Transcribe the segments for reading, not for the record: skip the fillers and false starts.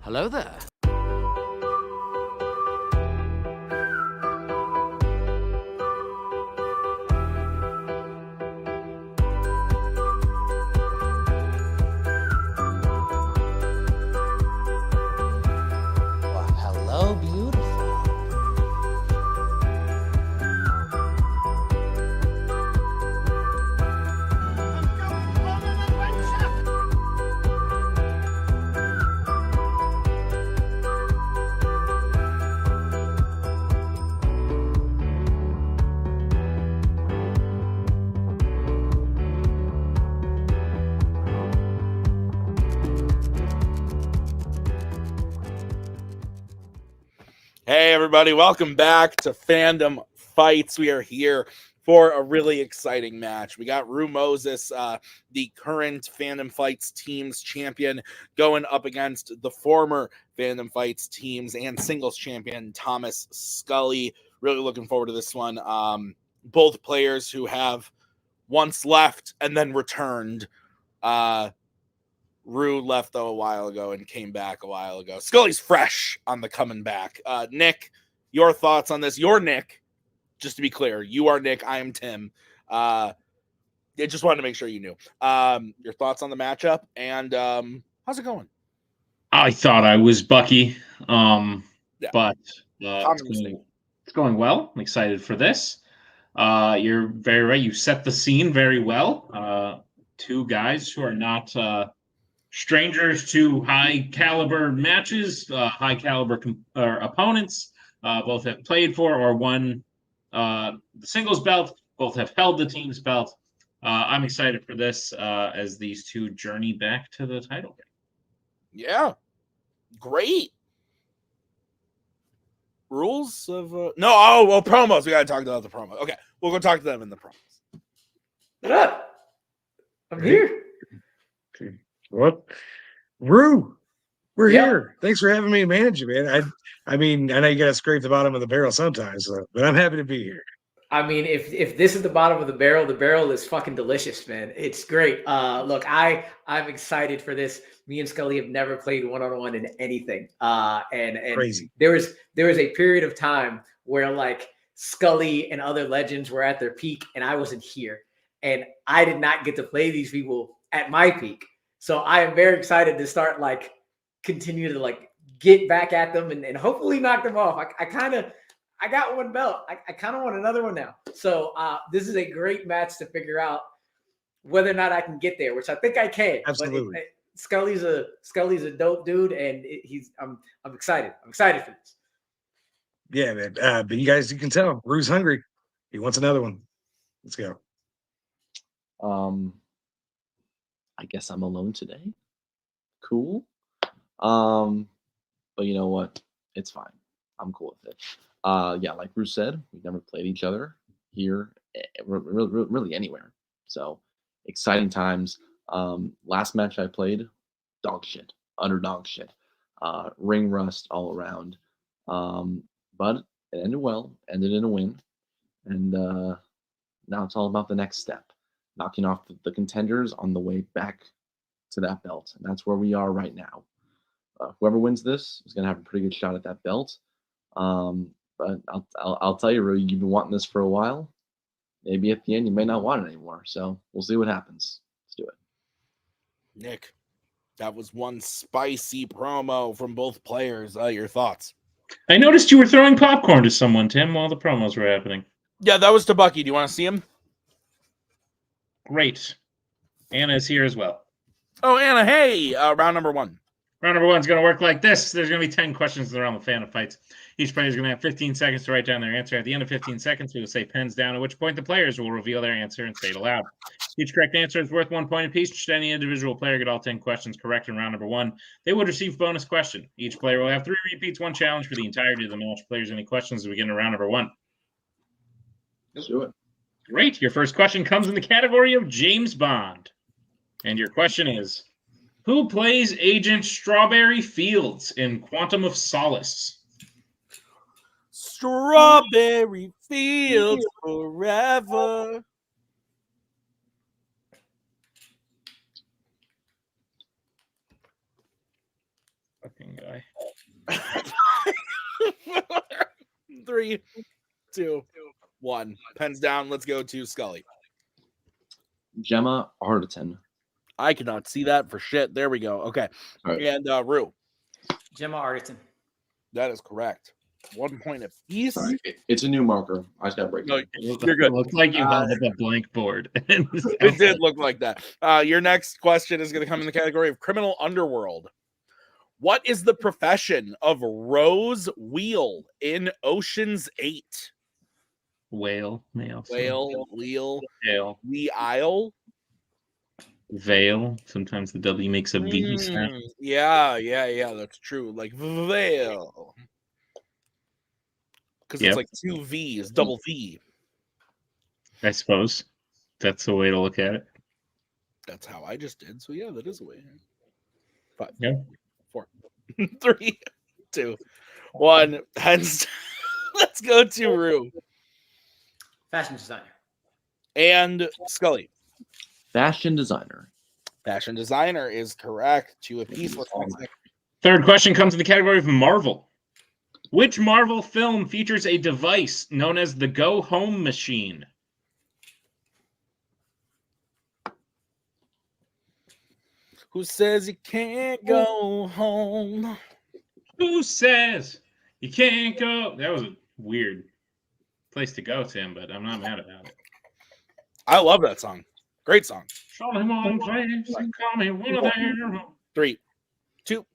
Hello there. Well, hello, beautiful. Hey, everybody. Welcome back to Fandom Fights. We are here for a really exciting match. We got Rue Moses, the current Fandom Fights teams champion, going up against the former Fandom Fights teams and singles champion, Thomas Scully. Really looking forward to this one. Both players who have once left and then returned. Rue left though a while ago and came back a while ago. Scully's fresh on the coming back. Nick, your thoughts on this? You're Nick, just to be clear. You are Nick. I am Tim. I just wanted to make sure you knew. Your thoughts on the matchup and how's it going? I thought I was Bucky, but it's going well. I'm excited for this. You're very right. You set the scene very well. Two guys who are not strangers to high caliber matches, high caliber opponents. Both have played for or won the singles belt. Both have held the team's belt. I'm excited for this as these two journey back to the title game. Yeah, great. Rules of promos. We gotta talk about the promo. Okay, we'll go talk to them in the promos. What up? I'm here. What? Rue, we're here. Thanks for having me manage you, man. I mean, I know you got to scrape the bottom of the barrel sometimes, but I'm happy to be here. I mean, if this is the bottom of the barrel is fucking delicious, man. It's great. Look, I'm excited for this. Me and Scully have never played one-on-one in anything. And Crazy. There was a period of time where like Scully and other legends were at their peak, and I wasn't here, and I did not get to play these people at my peak. So I am very excited to start like continue to like get back at them and hopefully knock them off. I got one belt. I kind of want another one now. So this is a great match to figure out whether or not I can get there, which I think I can. Absolutely. But Scully's a dope dude, and I'm excited. I'm excited for this. Yeah, man. But you can tell Rue's hungry. He wants another one. Let's go. I guess I'm alone today. Cool. But you know what? It's fine. I'm cool with it. Yeah, like Bruce said, we've never played each other here, really anywhere. So exciting times. Last match I played, dog shit, underdog shit, ring rust all around. But it ended well, ended in a win, and now it's all about the next step. Knocking off the contenders on the way back to that belt. And that's where we are right now. Whoever wins this is going to have a pretty good shot at that belt. But I'll tell you, Rue, you've been wanting this for a while. Maybe at the end you may not want it anymore. So we'll see what happens. Let's do it. Nick, that was one spicy promo from both players. Your thoughts? I noticed you were throwing popcorn to someone, Tim, while the promos were happening. Yeah, that was to Bucky. Do you want to see him? Great. Anna is here as well. Oh, Anna, hey, round number one. Round number one is going to work like this. There's going to be 10 questions around the Fandom Fights. Each player is going to have 15 seconds to write down their answer. At the end of 15 seconds, we will say pens down, at which point the players will reveal their answer and say it aloud. Each correct answer is worth 1 point apiece. Should any individual player get all 10 questions correct in round number one, they would receive bonus question. Each player will have 3 repeats, 1 challenge for the entirety of the match. Players, any questions as we get into round number one? Let's do it. Great. Your first question comes in the category of James Bond. And your question is, who plays Agent Strawberry Fields in Quantum of Solace? Strawberry Fields forever. Fucking guy. 3, 2, 1. Pens down. Let's go to Scully. Gemma Arterton. I cannot see that for shit. There we go. Okay. All right. And Rue. Gemma Arterton. That is correct. 1 point apiece. Sorry, it's a new marker. I just got to break No, it. you're good. It looked like you held up a blank board. It did look like that. Your next question is going to come in the category of criminal underworld. What is the profession of Rose Wheel in Ocean's 8? Whale. Male. Whale, wheel, Whale. the Isle. Veil. Sometimes the W makes a V sound. Yeah. That's true. Like veil. Because it's like 2 V's, double V. I suppose that's the way to look at it. That's how I just did. So yeah, that is a way. 5, Yeah. 4, 3, 2, 1. Hence, let's go to Rue Fashion designer. and Scully. Fashion designer. Fashion designer is correct. 2 apiece. What's next? Third question comes in the category of Marvel. Which Marvel film features a device known as the Go Home Machine? Who says you can't go home? Who says you can't go? That was a weird place to go, Tim, but I'm not mad about it. I love that song. Great song. Show him on face and call me one of them. 3, 2,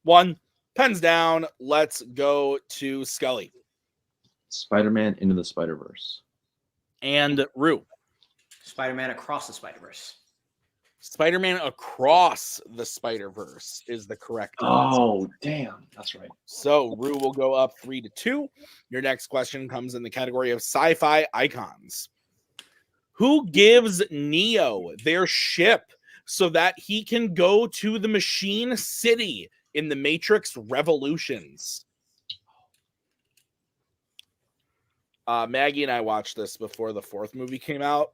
1. Pens down. Let's go to Scully Spider-Man Into the Spider-Verse. and Rue. Spider-Man Across the Spider-Verse. Spider-Man Across the Spider-Verse is the correct answer. Oh, damn. That's right. So Rue will go up 3-2. Your next question comes in the category of sci-fi icons. Who gives Neo their ship so that he can go to the Machine City in the Matrix Revolutions? Maggie and I watched this before the 4th movie came out,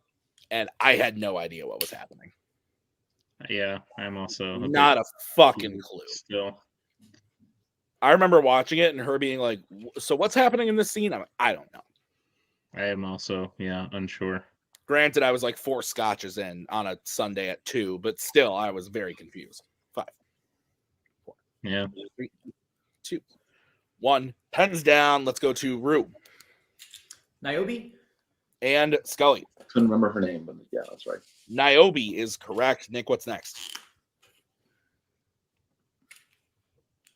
and I had no idea what was happening. Yeah, I'm also Not a fucking clue. Still, I remember watching it and her being like, so what's happening in this scene? I'm like, I don't know. I am also unsure. Granted, I was like 4 scotches in on a Sunday at 2, but still, I was very confused. 5, 4, Yeah. 3, 2, 1. Pens down. Let's go to Rue Niobe. and Scully. Couldn't remember her name, but yeah, that's right. Niobe is correct. Nick, what's next?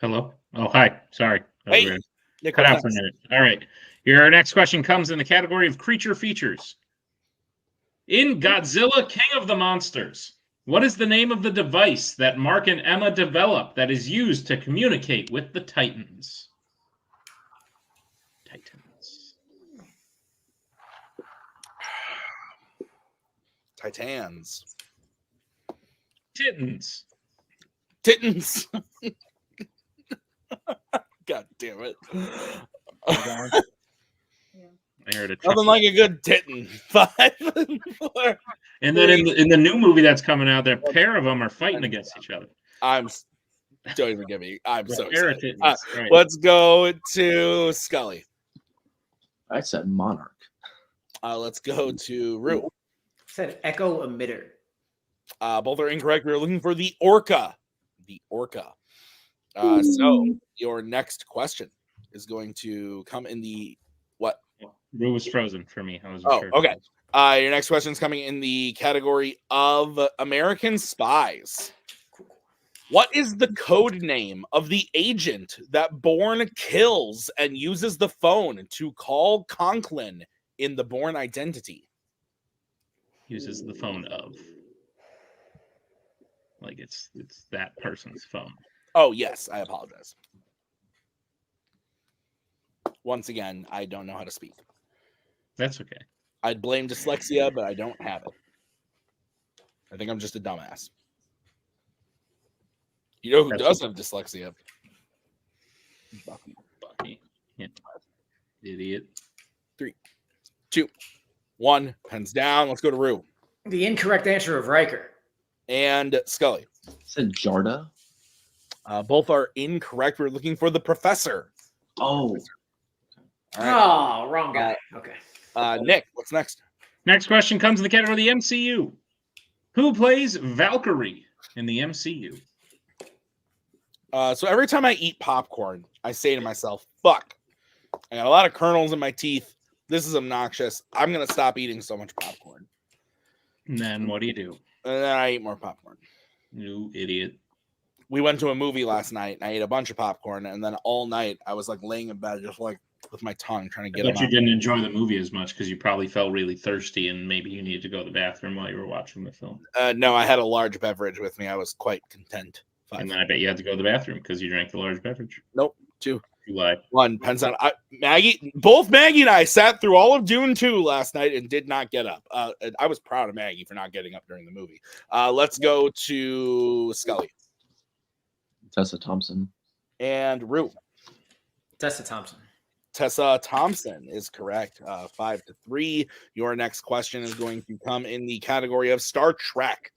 Hello. Oh, hi. Sorry. That was Hey, weird. Nick, Cut what's out for a next? minute. All right. Your next question comes in the category of creature features. In Godzilla King of the Monsters, what is the name of the device that Mark and Emma develop that is used to communicate with the Titans? Titans. Titans. Tittans. God damn it. I heard a Nothing chuckle. like a good tittin. 5, 4. And then in the new movie that's coming out, there a pair of them are fighting against each other. Don't even give me. I'm so Pair of excited. Titans, right. Let's go to Scully. I said Monarch. Let's go to Rue. Said echo emitter. Both are incorrect. We're looking for the Orca. The Orca. So your next question is going to come in the what? Rue was frozen for me. I was Oh, sure. okay. Your next question is coming in the category of American Spies. What is the code name of the agent that Bourne kills and uses the phone to call Conklin in the Bourne Identity? Uses the phone of. Like it's that person's phone. Oh, yes. I apologize. Once again, I don't know how to speak. That's okay. I'd blame dyslexia, but I don't have it. I think I'm just a dumbass. You know who does have dyslexia? Bucky. Yeah. Idiot. 3, 2, 1. Pens down. Let's go to Rue. The incorrect answer of Riker. And Scully. I said Jarda. Both are incorrect. We're looking for the professor. Oh, All right. Oh, wrong guy. Okay. Nick, what's next? Next question comes in the category of the MCU. Who plays Valkyrie in the MCU? So every time I eat popcorn, I say to myself, fuck, I got a lot of kernels in my teeth. This is obnoxious. I'm going to stop eating so much popcorn. And then what do you do? And then I eat more popcorn. You idiot. We went to a movie last night, and I ate a bunch of popcorn, and then all night I was like laying in bed just like with my tongue trying to get But them you out. didn't enjoy the movie as much because you probably felt really thirsty and maybe you needed to go to the bathroom while you were watching the film. No, I had a large beverage with me. I was quite content. 5. And then I bet you had to go to the bathroom because you drank the large beverage. Nope. 2. You lied. 1. Penzone. Both Maggie and I sat through all of Dune 2 last night and did not get up. I was proud of Maggie for not getting up during the movie. Let's go to Scully. Tessa Thompson. And Rue. Tessa Thompson. Tessa Thompson is correct. 5-3. Your next question is going to come in the category of Star Trek.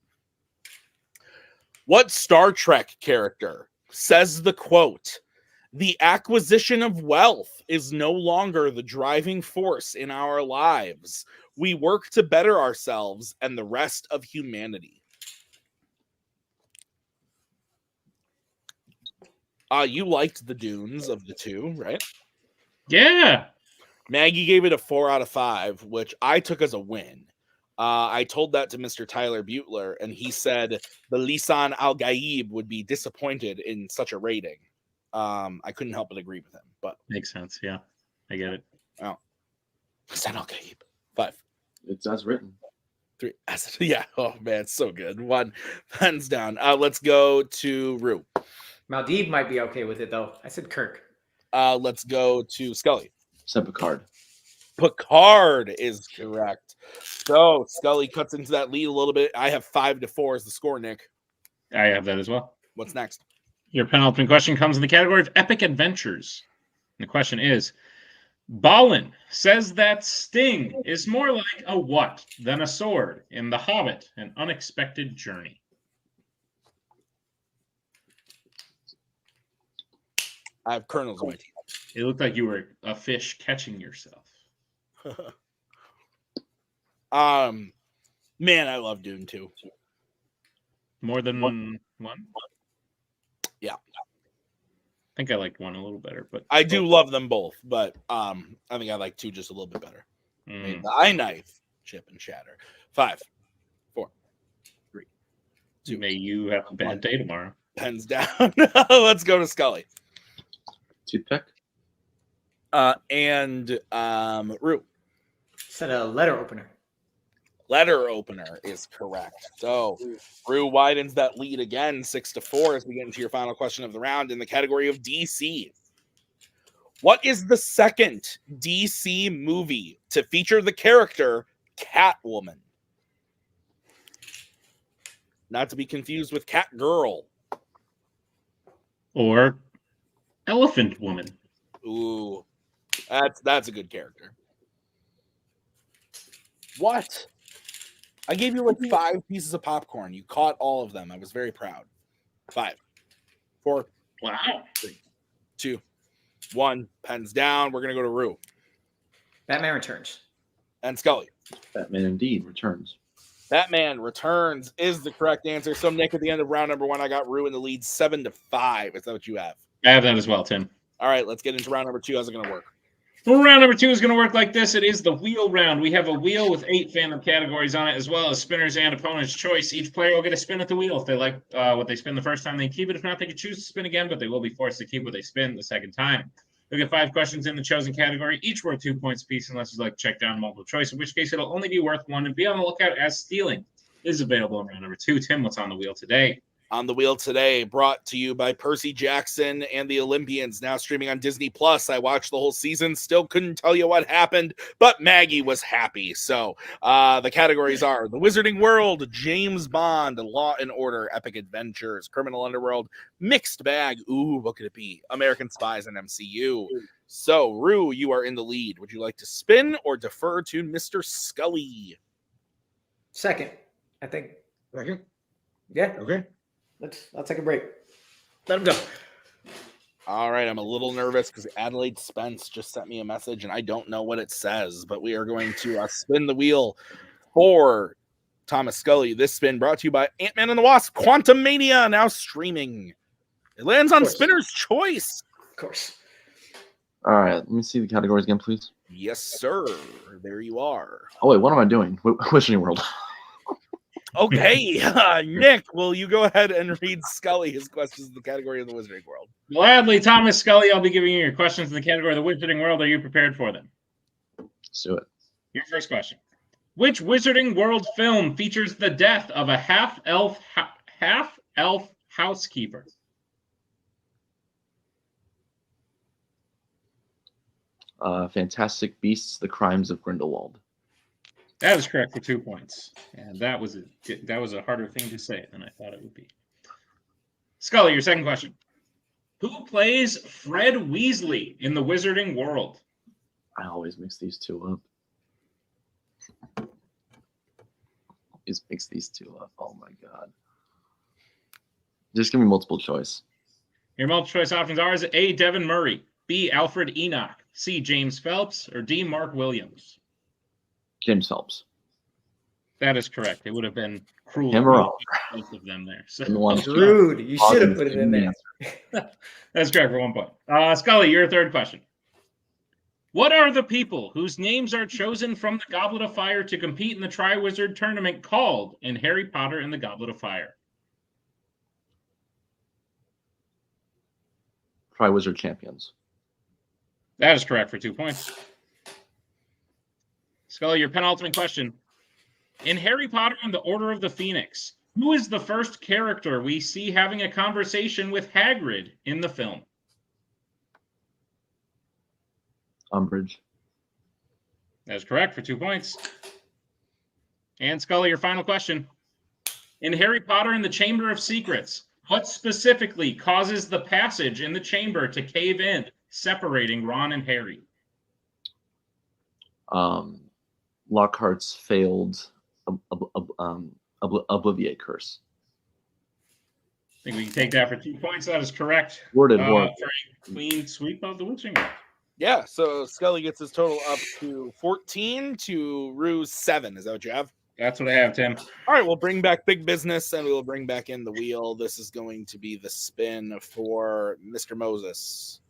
What Star Trek character says the quote, "The acquisition of wealth is no longer the driving force in our lives. We work to better ourselves and the rest of humanity"? You liked the Dunes of the 2, right? Yeah. Maggie gave it a 4 out of 5, which I took as a win. I told that to Mr. Tyler Butler, and he said the Lisan Al-Gaib would be disappointed in such a rating. I couldn't help but agree with him. But Makes sense. Yeah. I get it. oh, Lisan Al-Gaib. 5. It's as written. 3. Yeah. Oh man, so good. 1. Hands down. Let's go to Rue. Maldive might be okay with it though. I said Kirk. Let's go to Scully. Said Picard. Picard is correct. So Scully cuts into that lead a little bit. I have 5-4 as the score, Nick. I have that as well. What's next? Your penultimate question comes in the category of epic adventures. And the question is, Balin says that Sting is more like a what than a sword in The Hobbit, An Unexpected Journey. I have kernels in my teeth. It looked like you were a fish catching yourself. Man, I love Dune 2. More than one? Yeah. I think I liked 1 a little better, but I do love them both, but I think I like 2 just a little bit better. The eye knife, chip and shatter. 5, 4, 3, 2. May you have a bad day tomorrow. Pens down. Let's go to Scully. Toothpick. And Rue. Said a letter opener. Letter opener is correct. So Rue widens that lead again, 6-4, as we get into your final question of the round in the category of DC. What is the second DC movie to feature the character Catwoman? Not to be confused with Catgirl. Or Elephant Woman. Ooh, that's a good character. What? I gave you like 5 pieces of popcorn. You caught all of them. I was very proud. 5, 4, Wow. 3, 2, 1. Pens down. We're gonna go to Rue Batman Returns. and Scully. Batman indeed returns. Batman Returns is the correct answer. So Nick, at the end of round number 1, I got Rue in the lead 7-5. Is that what you have? I have that as well, Tim. All right, let's get into round number 2. How's it gonna work? Well, round number 2 is going to work like this. It is the wheel round. We have a wheel with 8 fandom categories on it, as well as spinners and opponent's choice. Each player will get a spin at the wheel. If they like what they spin the first time, they keep it. If not, they can choose to spin again, but they will be forced to keep what they spin the second time. You'll get 5 questions in the chosen category, each worth 2 points apiece, unless you'd like to check down multiple choice, in which case it'll only be worth 1. And be on the lookout as stealing is available in round number 2. Tim, what's on the wheel today? On the wheel today, brought to you by Percy Jackson and the Olympians, now streaming on Disney Plus. I watched the whole season, still couldn't tell you what happened, but Maggie was happy. So the categories are The Wizarding World, James Bond, Law and Order, Epic Adventures, Criminal Underworld, Mixed Bag, ooh, what could it be? American Spies and MCU. So, Rue, you are in the lead. Would you like to spin or defer to Mr. Scully? Second, I think. Second? Yeah. Okay. I'll take a break. Let him go. All right, I'm a little nervous because Adelaide Spence just sent me a message and I don't know what it says, but we are going to spin the wheel for Thomas Scully. This spin brought to you by Ant-Man and the Wasp, Quantum Mania, now streaming. It lands on Spinner's Choice. Of course. All right, let me see the categories again, please. Yes, sir. There you are. Oh, wait, what am I doing? Wishing World. Okay, Nick, will you go ahead and read Scully his questions in the category of the Wizarding World? Gladly, Thomas Scully. I'll be giving you your questions in the category of the Wizarding World. Are you prepared for them? Let's do it. Your first question. Which Wizarding World film features the death of a half-elf housekeeper? Fantastic Beasts: The Crimes of Grindelwald. That is correct for 2 points. And that was a harder thing to say than I thought it would be. Scully, your second question. Who plays Fred Weasley in the Wizarding World? I always mix these two up. Oh my god. Just give me multiple choice. Your multiple choice options are: is it A, Devin Murray, B, Alfred Enoch, C, James Phelps, or D, Mark Williams? James Phelps. That is correct. It would have been cruel Hammer to off. put both of them there. So Rude. You should have put it in there. that's correct for 1 point. Scully, your third question. What are the people whose names are chosen from the Goblet of Fire to compete in the Triwizard Tournament called in Harry Potter and the Goblet of Fire? Triwizard Champions. That is correct for 2 points. Scully, your penultimate question. In Harry Potter and the Order of the Phoenix, who is the first character we see having a conversation with Hagrid in the film? Umbridge. That is correct for 2 points. And Scully, your final question. In Harry Potter and the Chamber of Secrets, what specifically causes the passage in the chamber to cave in, separating Ron and Harry? Lockhart's failed Obliviate curse. I think we can take that for 2 points. That is correct. Worded. For a clean sweep of the Witching World. Yeah, so Scully gets his total up to 14 to Rue's 7. Is that what you have? That's what I have, Tim. All right, we'll bring back big business and we will bring back in the wheel. This is going to be the spin for Mr. Moses.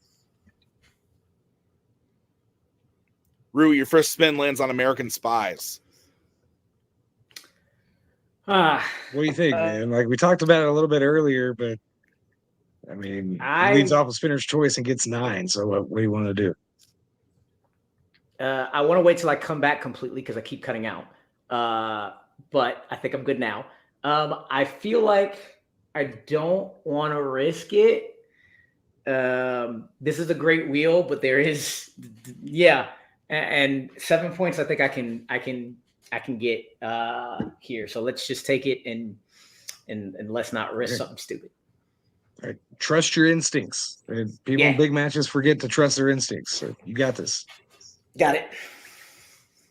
Rue, your first spin lands on American Spies. What do you think, man? Like we talked about it a little bit earlier, but I mean, he leads off with Spinner's Choice and gets 9. So what do you want to do? I want to wait till I come back completely because I keep cutting out. But I think I'm good now. I feel like I don't want to risk it. This is a great wheel, but there is, and 7 points. I think I can get here. So let's just take it and let's not risk something stupid. All right. Trust your instincts. People in big matches forget to trust their instincts. So you got this. Got it.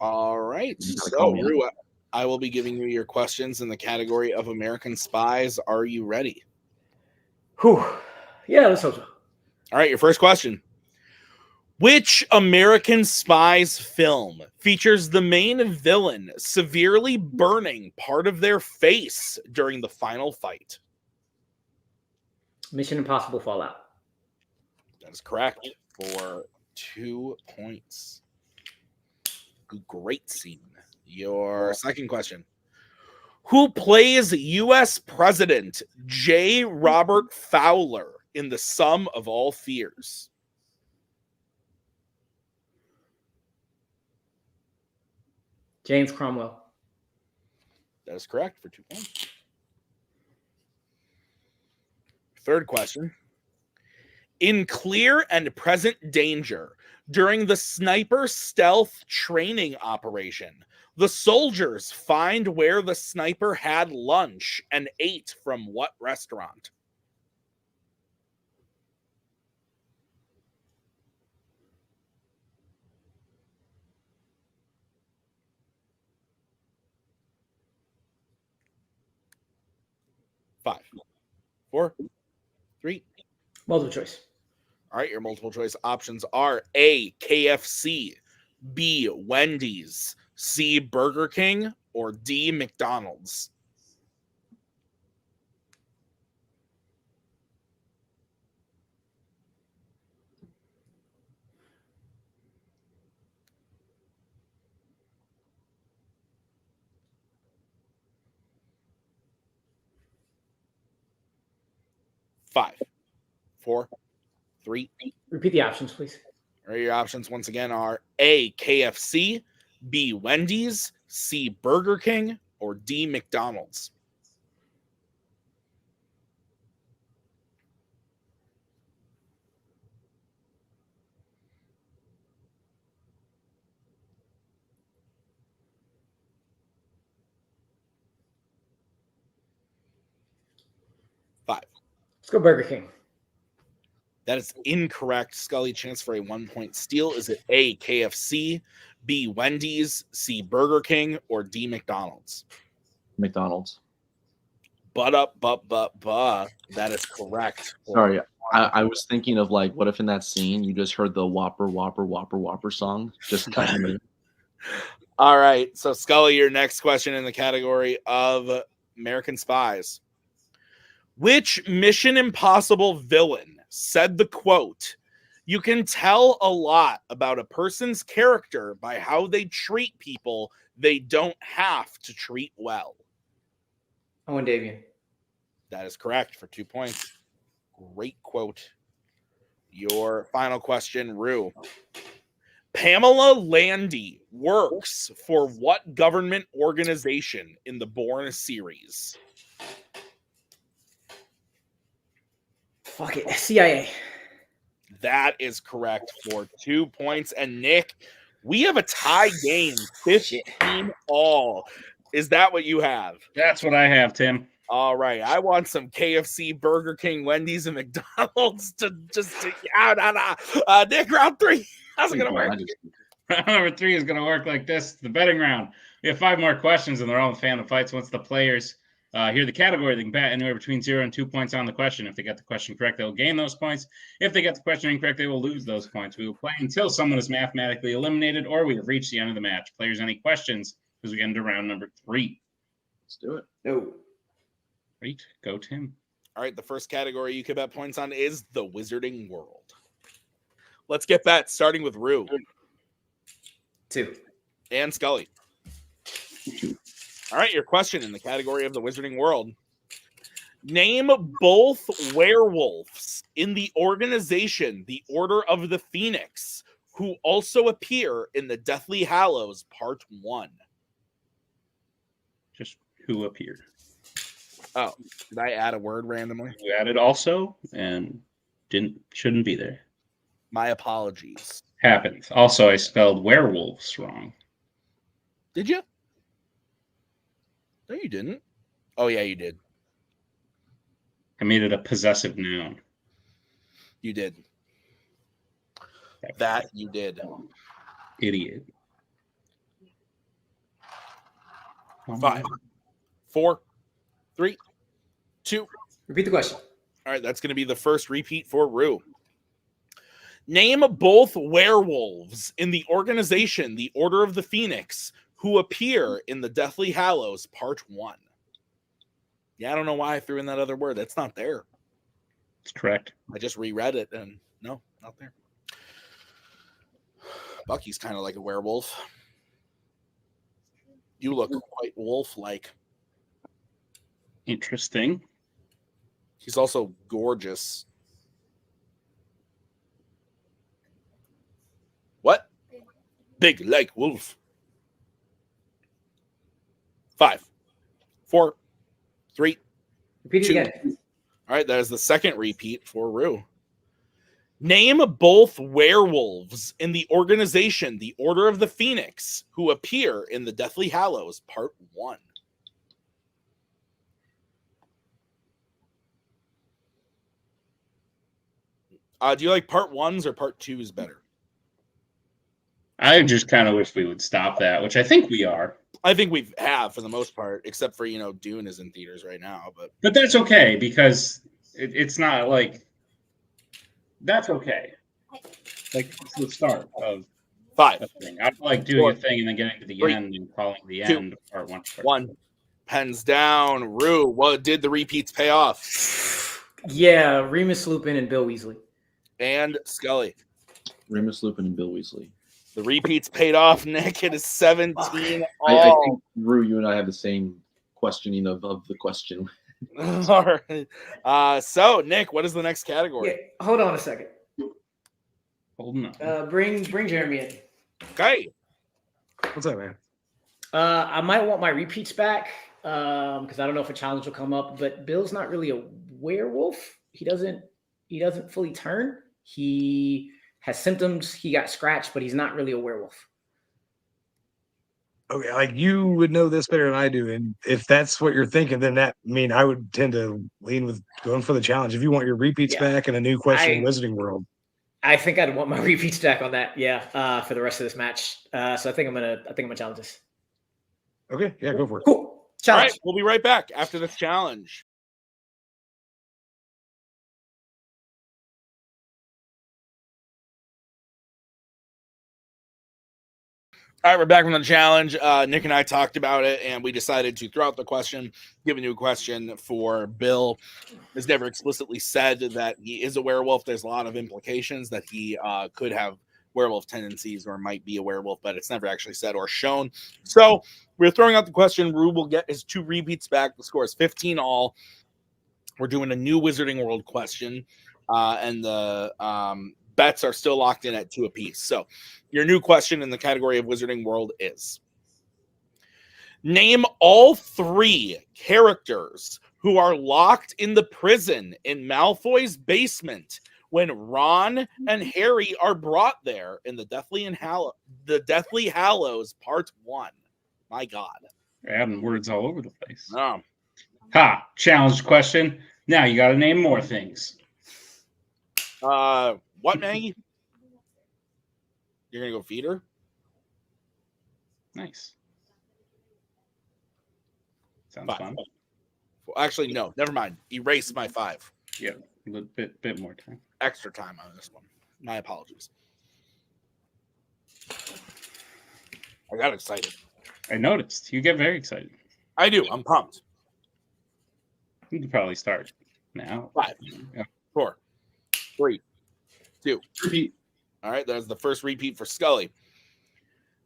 All right. So, Rue, I will be giving you your questions in the category of American Spies. Are you ready? Whew. Yeah, let's hope so. All right, your first question. Which American Spies film features the main villain severely burning part of their face during the final fight? Mission Impossible Fallout. That is correct for 2 points. Great scene. Your second question. Who plays U.S. President J. Robert Fowler in The Sum of All Fears? James Cromwell. That is correct for 2 points. Third question. In Clear and Present Danger, during the sniper stealth training operation, the soldiers find where the sniper had lunch and ate from what restaurant? Five, 4, 3. Multiple choice. All right, your multiple choice options are A, KFC, B, Wendy's, C, Burger King, or D, McDonald's. Five, 4, 3. Repeat the options, please. All right, your options once again are A, KFC, B, Wendy's, C, Burger King, or D, McDonald's. Five. Let's go Burger King. That is incorrect. Scully, chance for a 1-point steal. Is it A, KFC, B, Wendy's, C, Burger King, or D, McDonald's? McDonald's. But. That is correct. Sorry, I was thinking of like, what if in that scene you just heard the Whopper, Whopper, Whopper, Whopper song? Just kind of. All right. So, Scully, your next question in the category of American Spies. Which Mission Impossible villain said the quote, "You can tell a lot about a person's character by how they treat people they don't have to treat well"? Owen Davian. That is correct for 2 points. Great quote. Your final question, Rue. Pamela Landy works for what government organization in the Bourne series? Fuck it. CIA. That is correct for 2 points. And Nick, we have a tie game, 15 all. Is that what you have? That's what I have, Tim. All right. I want some KFC, Burger King, Wendy's, and McDonald's to just Nick, round 3. How's it going to work? Round number 3 is going to work like this. The betting round. We have 5 more questions, and they're all in Fandom fights. Once the players hear the category, they can bet anywhere between 0 and 2 points on the question. If they get the question correct, they'll gain those points. If they get the question incorrect, they will lose those points. We will play until someone is mathematically eliminated or we have reached the end of the match. Players, any questions as we get into round number 3? Let's do it. No. Great. Go, Tim. All right. The first category you can bet points on is the Wizarding World. Let's get bets, starting with Rue. 2. And Scully. All right, your question in the category of the Wizarding World. Name both werewolves in the organization, the Order of the Phoenix, who also appear in the Deathly Hallows Part 1. Just who appeared. Oh, did I add a word randomly? You added also and shouldn't be there. My apologies. Happens. Also, I spelled werewolves wrong. Did you? No, you didn't. Oh, yeah, you did. I made it a possessive noun. You did. That you did. Idiot. 5, 4, 3, 2. Repeat the question. All right, that's going to be the first repeat for Rue. Name both werewolves in the organization, the Order of the Phoenix, who appear in the Deathly Hallows Part 1. Yeah, I don't know why I threw in that other word. That's not there. That's correct. I just reread it and no, not there. Bucky's kind of like a werewolf. You look quite wolf-like. Interesting. He's also gorgeous. What? Big like wolf. 5, 4, 3, Repeat it 2. again. All right, that is the second repeat for Rue. Name both werewolves in the organization, the Order of the Phoenix, who appear in the Deathly Hallows Part 1. Do you like Part 1s or Part 2s better? I just kind of wish we would stop that, which I think we are. I think we have for the most part, except for, Dune is in theaters right now. But that's okay because It's not like that's okay. Like it's the start of 5, a thing. I don't like doing 4, a thing and then getting to the 3, end and calling the 2, end of part 1. 1. Pens down. Rue, what did the repeats pay off? Yeah, Remus Lupin and Bill Weasley. And Scully. Remus Lupin and Bill Weasley. The repeats paid off. Nick, it is 17 I all. think, Rue, you and I have the same questioning of the question. All right. So, Nick, what is the next category? Yeah, hold on a second. Holding on. Bring Jeremy in. Okay. What's up, man? I might want my repeats back because I don't know if a challenge will come up. But Bill's not really a werewolf. He doesn't fully turn. He has symptoms. He got scratched, but he's not really a werewolf. Okay, like you would know this better than I do, and if that's what you're thinking, then I would tend to lean with going for the challenge. If you want your repeats back and a new question in Wizarding World, I think I'd want my repeats back on that. Yeah, for the rest of this match. So I think I'm gonna challenge this. Okay, yeah, go for it. Cool. Challenge. All right, we'll be right back after this challenge. All right, we're back from the challenge. Nick and I talked about it, and we decided to throw out the question, give a new question for Bill. Has never explicitly said that he is a werewolf. There's a lot of implications that he could have werewolf tendencies or might be a werewolf, but it's never actually said or shown. So we're throwing out the question. Rue will get his 2 repeats back. The score is 15 all. We're doing a new Wizarding World question, and the bets are still locked in at 2 apiece. So your new question in the category of Wizarding World is: name all 3 characters who are locked in the prison in Malfoy's basement when Ron and Harry are brought there in the Deathly Hallows Part 1. My God. Adding words all over the place. Oh. Ha! Challenge question. Now you got to name more things. What, Maggie? You're going to go feed her? Nice. Sounds 5. fun. Well, actually, no. Never mind. Erase my 5. Yeah, a little bit more time. Extra time on this one. My apologies. I got excited. I noticed. You get very excited. I do. I'm pumped. You can probably start now. 5, Yeah. 4, 3, 2. Repeat. All right, there's the first repeat for Scully.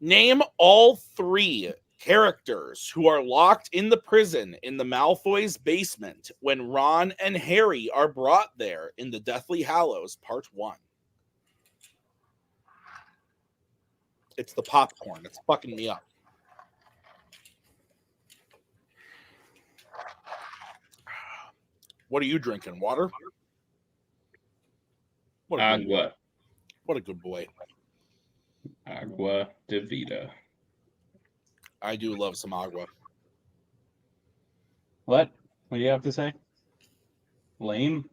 Name all 3 characters who are locked in the prison in the Malfoy's basement when Ron and Harry are brought there in the Deathly Hallows Part 1. It's the popcorn. It's fucking me up. What are you drinking? Water? What a good boy. Agua. What a good boy. Agua de vida. I do love some agua. What? What do you have to say? Lame?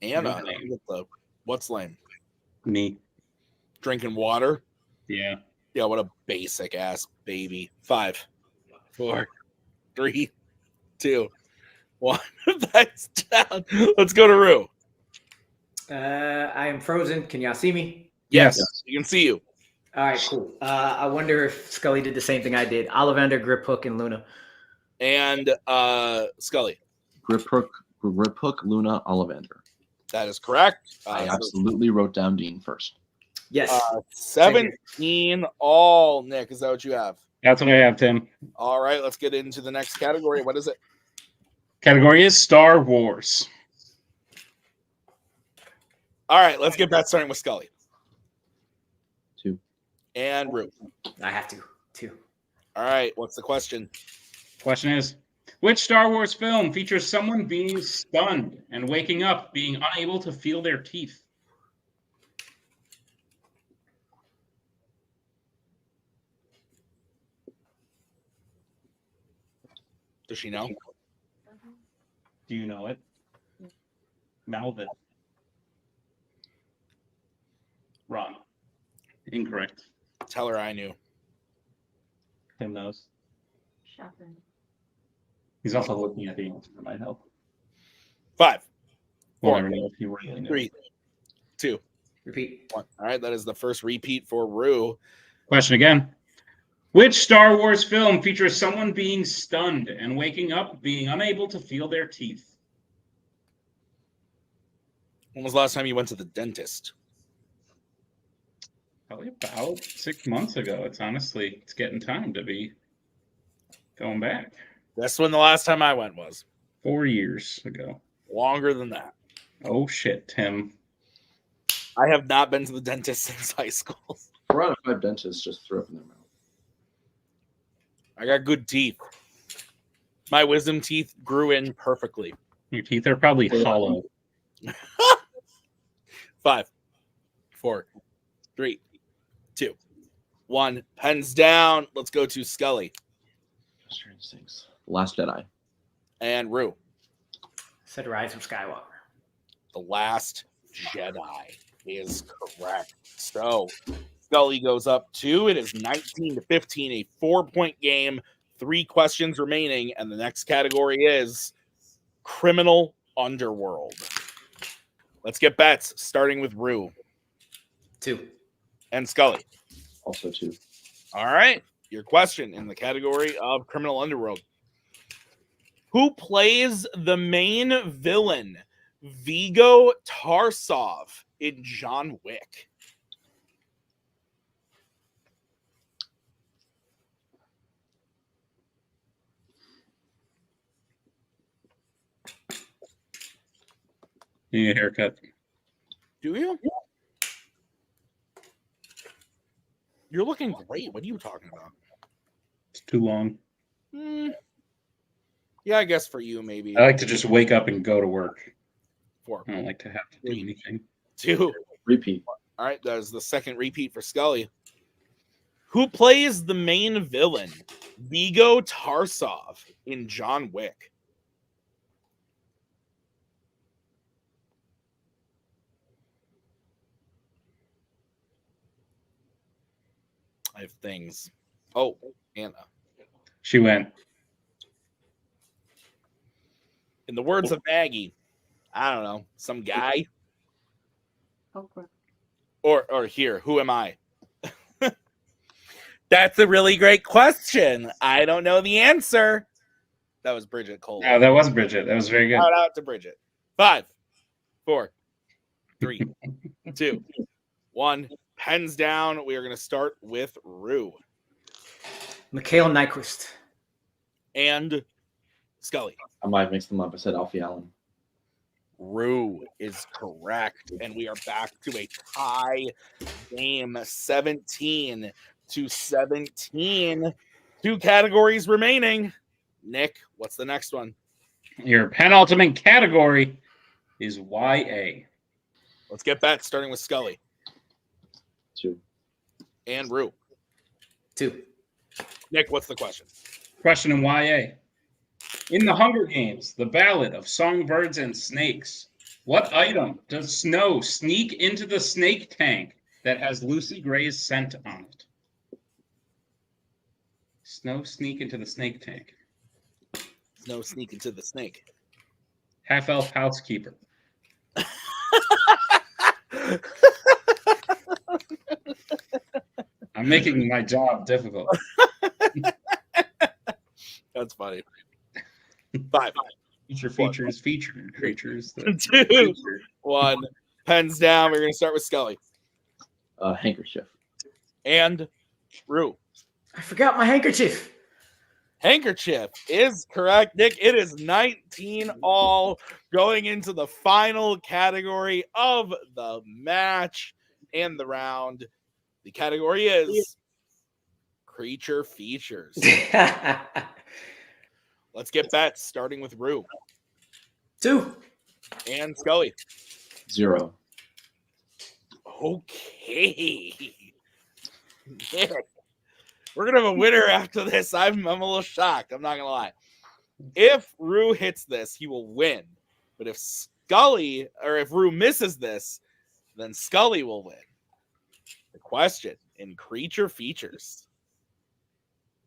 Anna, Lame. what's lame? Me. Drinking water? Yeah. Yeah, what a basic ass baby. 5, 4, 3, 2, 1. That's down. Let's go to Rue. I am frozen. Can y'all see me? Yes, you can see you. All right, cool. I wonder if Scully did the same thing I did. Ollivander, Grip Hook, and Luna. And Scully. Grip Hook, Luna, Ollivander. That is correct. I absolutely wrote down Dean first. Yes. 17 all. Nick, is that what you have? That's what I have, Tim. All right, let's get into the next category. What is it? Category is Star Wars. All right, let's get that starting with Scully. 2. And Rue. I have to. 2. All right, what's the question? Question is, which Star Wars film features someone being stunned and waking up being unable to feel their teeth? Does she know? Do you know it? Mouth it. Wrong. Incorrect. Tell her I knew. Tim knows. Shopping. He's also looking at the answer. That might help. 5, 4, never know if you really know. 3, 2, Repeat. 1. All right, that is the first repeat for Rue. Question again. Which Star Wars film features someone being stunned and waking up being unable to feel their teeth? When was the last time you went to the dentist? Probably about 6 months ago. It's getting time to be going back. That's when the last time I went was. 4 years ago. Longer than that. Oh shit, Tim. I have not been to the dentist since high school. 4 out of 5 dentists just threw up in their mouth. I got good teeth. My wisdom teeth grew in perfectly. Your teeth are probably hollow. 5, 4, 3, 2, 1. Pens down. Let's go to Scully. Last Jedi. And Rue. Said Rise of Skywalker. The Last Jedi is correct. So Scully goes up 2. It is 19-15, a 4-point game. 3 questions remaining, and the next category is Criminal Underworld. Let's get bets, starting with Rue. 2. And Scully. Also 2. All right. Your question in the category of Criminal Underworld. Who plays the main villain, Vigo Tarasov, in John Wick? You need a haircut. Do you? You're looking great. What are you talking about? It's too long. Yeah, I guess for you, maybe. I like to just wake up and go to work. 4, I don't like to have to do anything. 2. Repeat. All right, that is the second repeat for Scully. Who plays the main villain, Vigo Tarasov, in John Wick? I have things. Oh, Anna. She went. In the words of Maggie, I don't know, some guy. Okay. Or here, who am I? That's a really great question. I don't know the answer. That was Bridget Cole. Oh, that was Bridget. That was very good. Shout out to Bridget. 5, 4, 3, 2, 1. Pens down. We are going to start with Rue. Mikhail Nyquist. And Scully. I might have mixed them up. I said Alfie Allen. Rue is correct. And we are back to a tie game, 17-17. 2 categories remaining. Nick, what's the next one? Your penultimate category is YA. Let's get back, starting with Scully. 2. And Rue. 2. Nick, what's the question? Question in YA. In the Hunger Games, the Ballad of Songbirds and Snakes, what item does Snow sneak into the snake tank that has Lucy Gray's scent on it? Snow sneak into the snake tank. Snow sneak into the snake. Half-elf housekeeper. I'm making my job difficult. That's funny. 5, Features. 2, 1. Pens down. We're going to start with Scully. Handkerchief. And Rue. I forgot my handkerchief. Handkerchief is correct, Nick. It is 19 all going into the final category of the match and the round. The category is Creature Features. Let's get bets, starting with Rue. 2. And Scully. 0. Okay. Nick. We're going to have a winner after this. I'm a little shocked. I'm not going to lie. If Rue hits this, he will win. But if Rue misses this, then Scully will win. The question in Creature Features.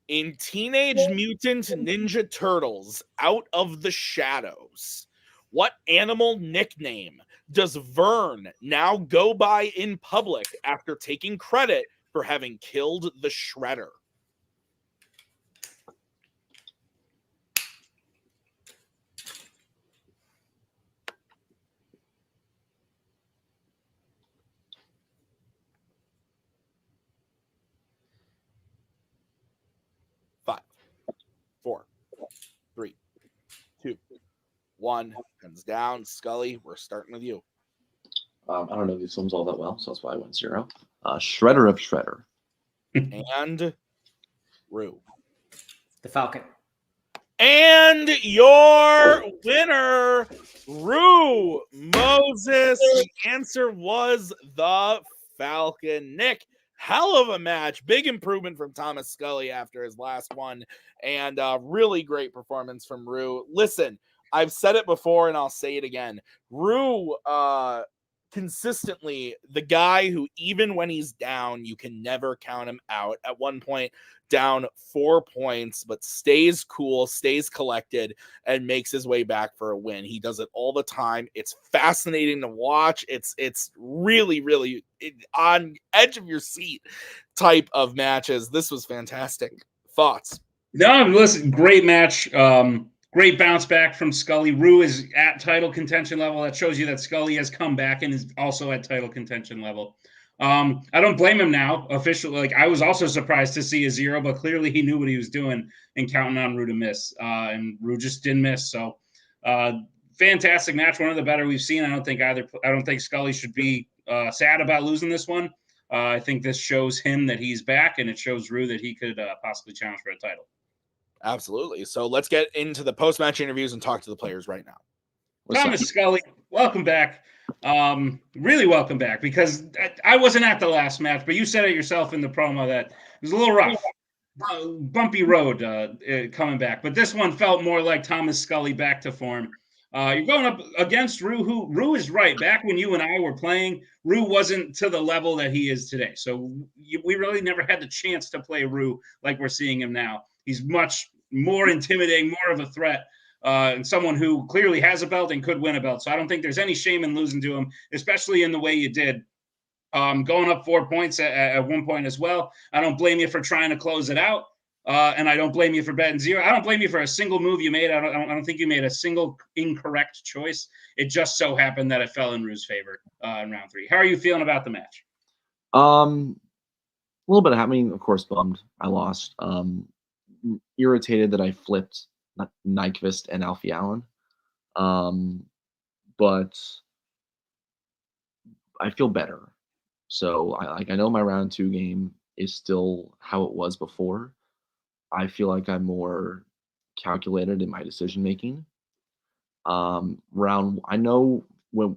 In Teenage Mutant Ninja Turtles Out of the Shadows, What animal nickname does Vern now go by in public after taking credit for having killed the Shredder? Five, 4, 3, 2, 1. Hands down. Scully, we're starting with you. I don't know these films all that well, so that's why I went 0. Shredder of Shredder. And Rue. The Falcon. And your winner, Rue Moses. The answer was the Falcon. Nick, hell of a match. Big improvement from Thomas Scully after his last one. And really great performance from Rue. Listen, I've said it before and I'll say it again. Rue, consistently the guy who, even when he's down, you can never count him out. At one point, down 4 points, but stays cool, stays collected, and makes his way back for a win. He does it all the time. It's fascinating to watch. It's really, really on edge of your seat type of matches. This was fantastic. Thoughts? No, listen, great match. Great bounce back from Scully. Rue is at title contention level. That shows you that Scully has come back and is also at title contention level. I don't blame him now. Officially, like, I was also surprised to see a 0, but clearly he knew what he was doing and counting on Rue to miss. And Rue just didn't miss. So fantastic match, one of the better we've seen. I don't think Scully should be sad about losing this one. I think this shows him that he's back, and it shows Rue that he could possibly challenge for a title. Absolutely. So let's get into the post-match interviews and talk to the players right now. Thomas Scully, welcome back. Really welcome back, because I wasn't at the last match, but you said it yourself in the promo that it was a little rough, bumpy road coming back. But this one felt more like Thomas Scully back to form. You're going up against Rue, who Rue is right. Back when you and I were playing, Rue wasn't to the level that he is today. So we really never had the chance to play Rue like we're seeing him now. He's much more intimidating, more of a threat, and someone who clearly has a belt and could win a belt. So I don't think there's any shame in losing to him, especially in the way you did. Going up 4 points at one point as well. I don't blame you for trying to close it out, and I don't blame you for betting 0. I don't blame you for a single move you made. I don't think you made a single incorrect choice. It just so happened that it fell in Rue's favor in round 3. How are you feeling about the match? A little bit. I mean, of course, bummed I lost. Irritated that I flipped Nyquist and Alfie Allen. But I feel better. So I know my round 2 game is still how it was before. I feel like I'm more calculated in my decision making. I know when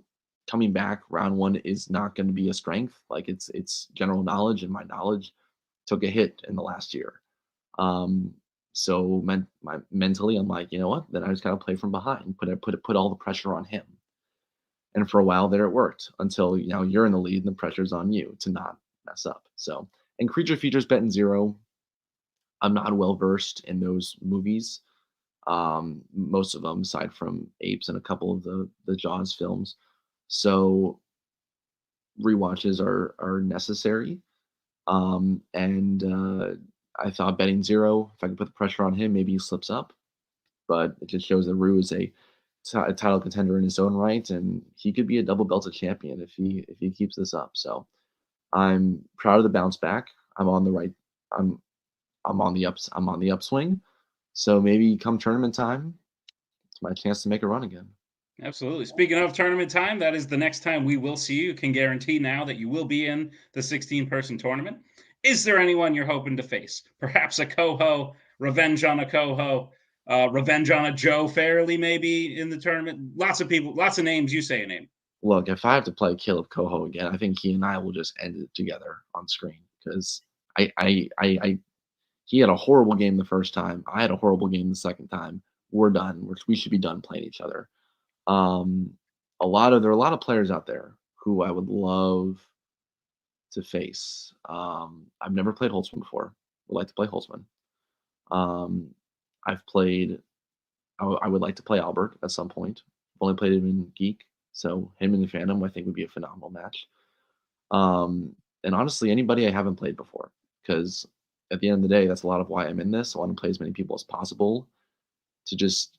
coming back, round 1 is not going to be a strength. Like, it's general knowledge, and my knowledge took a hit in the last year. So mentally, I'm like, you know what? Then I just got to play from behind, put all the pressure on him. And for a while there, it worked until you're in the lead and the pressure's on you to not mess up. So, and Creature Features betting 0. I'm not well versed in those movies. Most of them, aside from Apes and a couple of the Jaws films. So rewatches are necessary. I thought betting 0, if I could put the pressure on him, maybe he slips up. But it just shows that Rue is a title contender in his own right, and he could be a double belted champion if he keeps this up. So I'm proud of the bounce back. I'm on the upswing. So maybe come tournament time, it's my chance to make a run again. Absolutely. Speaking of tournament time, that is the next time we will see you. You can guarantee now that you will be in the 16-person tournament. Is there anyone you're hoping to face? Perhaps a Koho, revenge on a Koho, revenge on a Joe Fairley, maybe in the tournament. Lots of people, lots of names. You say a name. Look, if I have to play Kaleb Koho again, I think he and I will just end it together on screen, because he had a horrible game the first time. I had a horrible game the second time. We're done. We should be done playing each other. There are a lot of players out there who I would love to face. I've never played Holtzman before. Would like to play Holtzman. I would like to play Albert at some point. only played him in Geek, so him in the Fandom I think would be a phenomenal match. And honestly, anybody I haven't played before, because at the end of the day, that's a lot of why I'm in this. I want to play as many people as possible to just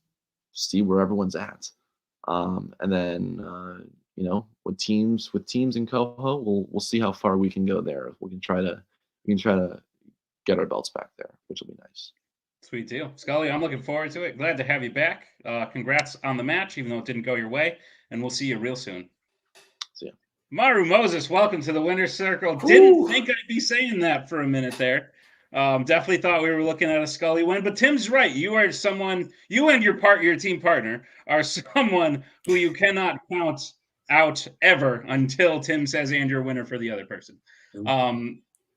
see where everyone's at. And then with teams in Koho, we'll see how far we can go there. We can try to get our belts back there, which will be nice. Sweet deal. Scully, I'm looking forward to it. Glad to have you back. Congrats on the match, even though it didn't go your way. And we'll see you real soon. See ya. Maru Moses, welcome to the winner's circle. Didn't think I'd be saying that for a minute there. Definitely thought we were looking at a Scully win, but Tim's right. You are someone, you and your team partner are someone who you cannot count out ever until Tim says and you're a winner for the other person.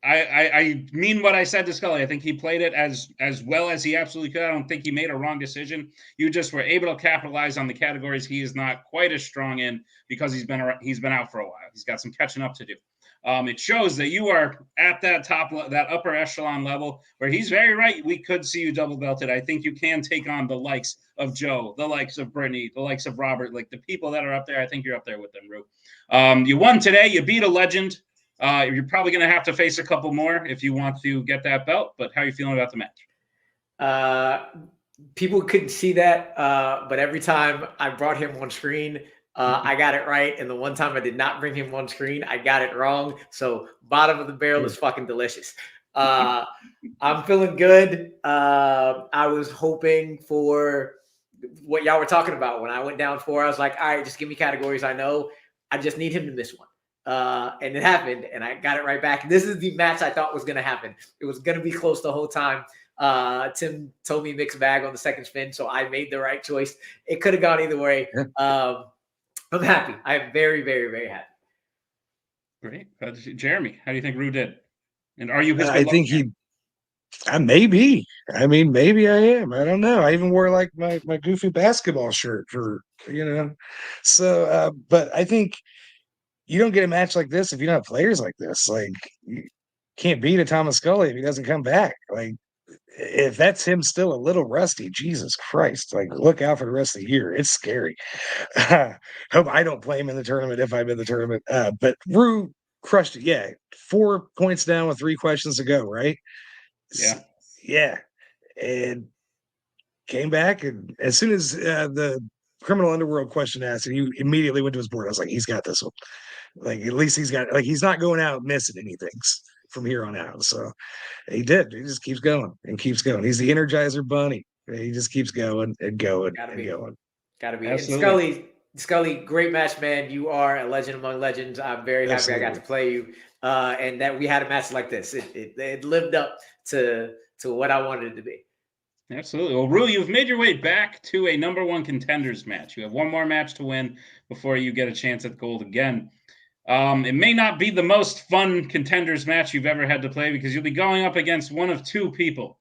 I mean what I said to Scully. I think he played it as well as he absolutely could. I don't think he made a wrong decision. You just were able to capitalize on the categories he is not quite as strong in because he's been out for a while. He's got some catching up to do. It shows that you are at that that upper echelon level where he's very right. We could see you double belted. I think you can take on the likes of Joe, the likes of Brittany, the likes of Robert, like the people that are up there. I think you're up there with them, Rue. You won today. You beat a legend. You're probably going to have to face a couple more if you want to get that belt. But how are you feeling about the match? People couldn't see that, but every time I brought him on screen, I got it right. And the one time I did not bring him on screen, I got it wrong. So bottom of the barrel is fucking delicious. I'm feeling good. I was hoping for what y'all were talking about. When I went down 4, I was like, all right, just give me categories I know. I just need him to miss one. And it happened, and I got it right back. This is the match I thought was going to happen. It was going to be close the whole time. Tim told me mixed bag on the second spin, so I made the right choice. It could have gone either way. I'm happy. I am very, very, very happy. Great. Jeremy, how do you think Rue did? And are you his I think I may be. I mean, maybe I am. I don't know. I even wore like my goofy basketball shirt for, So, but I think you don't get a match like this if you don't have players like this. Like, you can't beat a Thomas Scully if he doesn't come back. Like, if that's him still a little rusty, Jesus Christ, like, look out for the rest of the year. It's scary. Hope I don't play him in the tournament if I'm in the tournament. But Rue crushed it. Yeah. 4 points down with 3 questions to go, right? Yeah. Yeah. And came back, and as soon as the criminal underworld question asked, and he immediately went to his board. I was like, he's got this one. Like, at least he's got, like, he's not going out missing anything from here on out. So he did. He just keeps going and keeps going. He's the Energizer Bunny. He just keeps going and going and going. Gotta be. And Scully, great match, man. You are a legend among legends. I'm very happy I got to play you, and that we had a match like this. It lived up to what I wanted it to be. Absolutely. Well, Rue, you've made your way back to a #1 contenders match. You have one more match to win before you get a chance at gold again. It may not be the most fun contenders match you've ever had to play because you'll be going up against one of 2 people.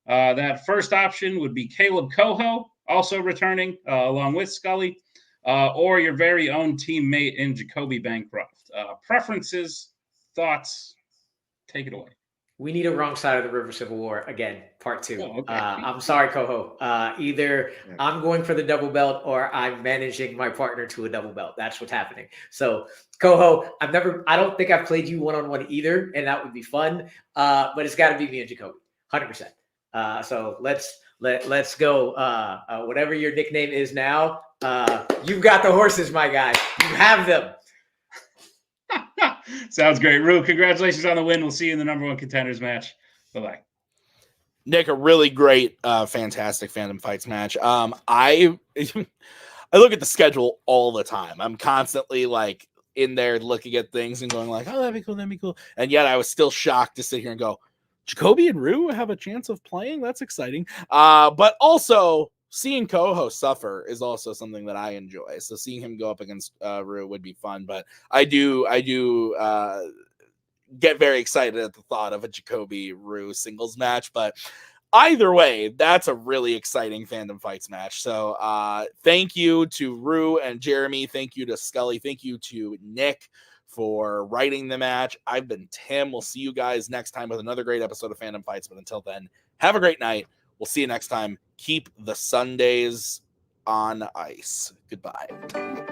That first option would be Kaleb Koho, also returning along with Scully, or your very own teammate in Jacoby Bancroft. Preferences, thoughts, take it away. We need a wrong side of the River Civil War again, part 2. Oh, okay. I'm sorry, Koho. Either I'm going for the double belt or I'm managing my partner to a double belt. That's what's happening. So, Koho, I don't think I've played you one-on-one either, and that would be fun. But it's got to be me and Jacoby, 100%. So let's go. Whatever your nickname is now, you've got the horses, my guy. You have them. Sounds great. Rue, congratulations on the win. We'll see you in the #1 contenders match. Bye-bye. Nick, a really great, fantastic Fandom Fights match. I look at the schedule all the time. I'm constantly like in there looking at things and going like, oh, that'd be cool. And yet I was still shocked to sit here and go, Jacoby and Rue have a chance of playing? That's exciting. But also seeing Koho suffer is also something that I enjoy. So seeing him go up against Rue would be fun. But I do get very excited at the thought of a Jacoby Rue singles match. But either way, that's a really exciting Fandom Fights match. So thank you to Rue and Jeremy. Thank you to Scully. Thank you to Nick for writing the match. I've been Tim. We'll see you guys next time with another great episode of Fandom Fights. But until then, have a great night. We'll see you next time. Keep the Sundays on ice. Goodbye.